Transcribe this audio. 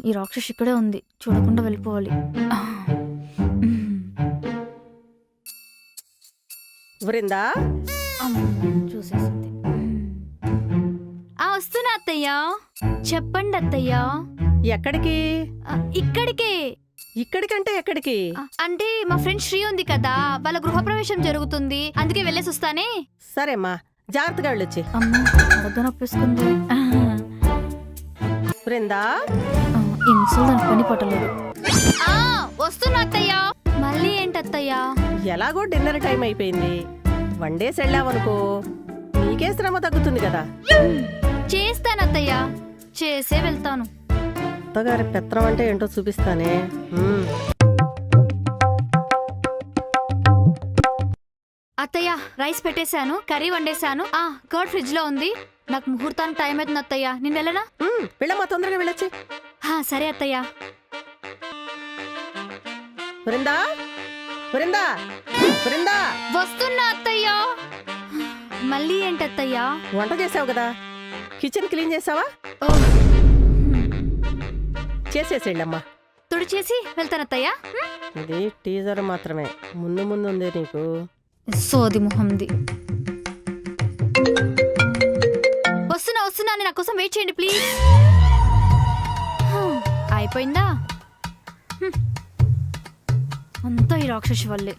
ఈ రాక్షసి ఇక్కడే ఉంది, చూడకుండా వెళ్ళిపోవాలి. వృందా, చూసేసింది. వస్తున్నా అత్తయ్య. చెప్పండి అత్తయ్య. ఎక్కడికి? ఇక్కడికే. ఇక్కడికంటే ఎక్కడికి? అంటే మా ఫ్రెండ్ శ్రీ ఉంది కదా, వాళ్ళ గృహప్రవేశం జరుగుతుంది, అందుకే వెళ్ళేసి వస్తానే. సరేమ్మా, జాగ్రత్తగా వెళ్ళొచ్చి. నొప్పిస్తుంది. వృందా, ఇన్సుల్ దానికి పని పట్టలేదు. వస్తున్నా అత్తయ్య. మళ్ళీ ఏంటత్తయ్యా? ఎలాగో డిన్నర్ టైం అయిపోయింది, వండేసి వెళ్ళావనుకో నీకే శ్రమ తగ్గుతుంది కదా. చేస్తానత్తయ్య, చేసే వెళ్తాను. అత్తగారి పెత్రం అంటే ఏంటో చూపిస్తానే. అత్తయ్య, రైస్ పెట్టేశాను, కర్రీ వండేశాను, కర్డ్ ఫ్రిడ్జ్ లో ఉంది. నాకు ముహూర్తానికి టైం అవుతుంది అత్తయ్య, నేను వెళ్ళనా? వెళ్ళమ్మా, తొందరగా వెళ్ళొచ్చి. సరే అత్తయ్య. వృందా, వృందా, వృందా, వస్తున్నా అత్తయ్య. మళ్ళీ ఏంటత్తయ్యా? వంట చేసావు కదా, కిచెన్ క్లీన్ చేసావా? చేసేసేయండమ్మా. తుడిచేసి వెళ్తానత్తయ్య. ఇది టీజర్ మాత్రమే, ముందు ముందు ఉంది నీకు. సోది మొహంది. వస్తున్నా, నా కోసం వెయిట్ చేయండి ప్లీజ్. అయిపోయిందా? అంతా ఈ రాక్షసి వల్లే.